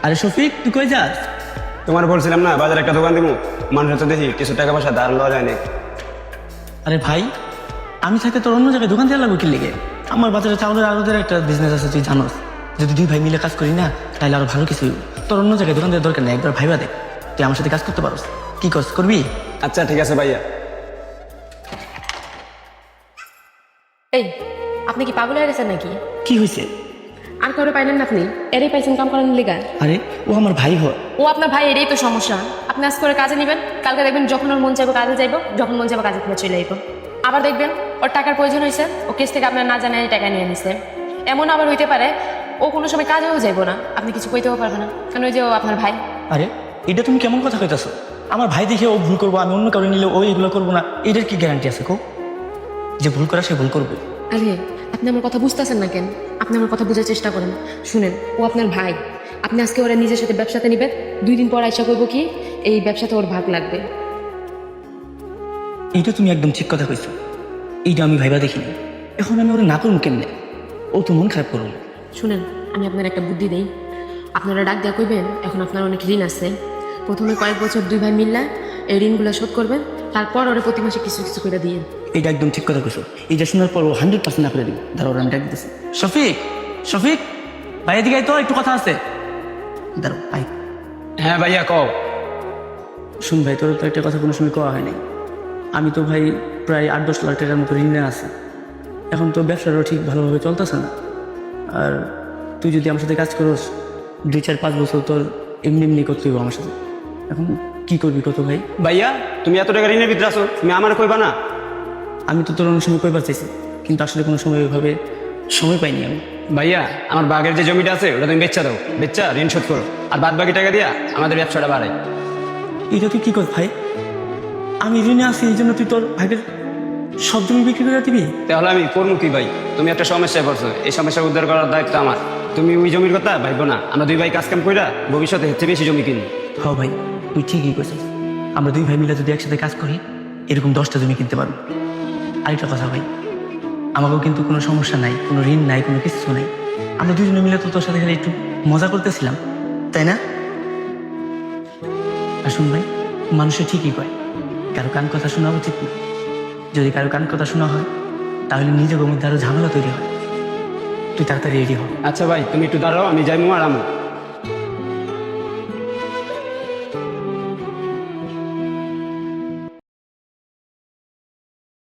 আরে শফিক, তুই কই যাস? তোমার বলছিলাম না বাজারে একটা দোকান দিব, মানুষের তো দেখি কিছু টাকা পয়সা ধার লওয়া যায় না। আরে ভাই, আমি থাকতে তোর অন্য জায়গায় দোকান দিয়ে লাগবো কি লেগে? আমার বাজারে চাউলের আড়তের একটা বিজনেস আছে, তুই জানোস। যদি দুই ভাই মিলে কাজ করি না, তাহলে আরো ভালো কিছু হইব। তোর অন্য জায়গায় দোকান দেওয়ার দরকার নেই, একবার ভাইবা দেখ, তুই আমার সাথে কাজ করতে পারোস। কি করবি? আচ্ছা ঠিক আছে ভাইয়া। এই, আপনি কি পাগল হয়ে গেছেন নাকি? কি হয়েছে? আর কারো পাইলেন না আপনি? এরই পাইছেন কাম করার লিগা। আরে ও আমার ভাই হয়। ও আপনার ভাই, এটাই তো সমস্যা। আপনি আজ করে কাজে নেবেন, কালকে দেখবেন যখন ওর মন চাইবো কাজে যাইবো, যখন মন চাইবো কাজে থেকে চলে যাইবো। আবার দেখবেন ওর টাকার প্রয়োজন হয়েছে, ও কেস থেকে আপনার না জানাই টাকা নিয়ে নিছে। এমন আবার হইতে পারে ও কোনো সময় কাজেও যাইবো না, আপনি কিছু কইতেও পারবে না, কারণ ওই যে ও আপনার ভাই। আরে এটা তুমি কেমন কথা কইতাছো? আমার ভাই দেখে ও ভুল করবো, আমি অন্য কারণে নিলে ও এগুলো করবো না, এটার কি গ্যারান্টি আছে? কো যে ভুল করা সে ভুল করবে। আরে আপনি আমার কথা বুঝতেছেন না কেন? আপনি আমার কথা বোঝার চেষ্টা করেন। শুনেন, ও আপনার ভাই। আপনি আজকে ওরা নিজের সাথে ব্যবসাতে নিবেন, 2 দিন পর আইসা করবো কি এই ব্যবসাতে ওর ভাগ লাগবে। এইটা তুমি একদম ঠিক কথা কইছো, এইটা আমি ভাইবা দেখিনি। এখন আমি ওরা না করবো কেমনে? ও তো মন খারাপ করবো। শুনেন, আমি আপনার একটা বুদ্ধি দেই। আপনারা ডাক দেওয়া কইবেন এখন আপনার অনেক ঋণ আছে। প্রথমে কয়েক বছর 2 ভাই মিল্লা এই ঋণগুলো শোধ করবেন, তারপর ওরা প্রতি মাসে কিছু কিছু করে দিয়ে। এইটা একদম ঠিক কথা কইছো, এইটা শোনার পর ও 100% না করে দিই। ধরো ওরা আমি ডাক দিতেছি। শফিক, শফিক ভাই এদিকে আয় তো, একটু কথা আছে। ধরো ভাই। হ্যাঁ ভাইয়া কও। শুন ভাই, তোর তো একটা কথা কোনো সময় কওয়া হয়নি। আমি তো ভাই প্রায় 8-10 লাখ টাকার মতো ঋণে আছি। এখন তো ব্যবসাটাও ঠিক ভালোভাবে চলতেছে না। আর তুই যদি আমার সাথে কাজ করস, 2-4-5 বছর তোর এমনি এমনি করতে হইব আমার সাথে। এখন কি করবি কত ভাই? ভাইয়া তুমি এত টাকা ঋণের ভিতরে আছো, তুমি আমার কইবা না? আমি তো তোর অনেক সময় কইবার চাইছি, কিন্তু আসলে কোনো সময় ওইভাবে সময় পাইনি আমি। ভাইয়া আমার বাগের যে জমিটা আছে ওটা তুমি বেচা দাও, বেচা ঋণ শোধ করো, আর বাদ বাকি টাকা দিয়া আমাদের ব্যবসাটা বাড়াই। এটা তুই কী কর ভাই? আমি ঋণে আছি, এই জন্য তুই তোর ভাগের সব জমি বিক্রি করে দিবি? তাহলে আমি করবো কি ভাই? তুমি একটা সমস্যায় পড়ছো, এই সমস্যা উদ্ধার করার দায়িত্ব আমার। তুমি ওই জমির কথা ভাইবো না, আমরা 2 ভাই কাজ কাম কইরা ভবিষ্যতে হচ্ছে বেশি জমি কিনি। হ ভাই, তুই ঠিকই কইছিস। আমরা 2 ভাই মিলে যদি একসাথে কাজ করি, এরকম 10টা জমি কিনতে পারবো। আরেকটা কথা ভাই, আমাকেও কিন্তু কোনো সমস্যা নাই, কোনো ঋণ নাই, কোনো কিছু নাই। আমরা 2জনে মিলে তো তোর সাথে খালি একটু মজা করতেছিলাম, তাই না? আর শুন ভাই, মানুষে ঠিকই কয় কারো কান কথা শোনা উচিত না। যদি কারো কান কথা শোনা হয়, তাহলে নিজের মধ্যে আরো ঝামেলা তৈরি হয়। তুই তাড়াতাড়ি রেডি হ। আচ্ছা ভাই তুমি একটু দাঁড়াও, আমি যাইমু আর আমু।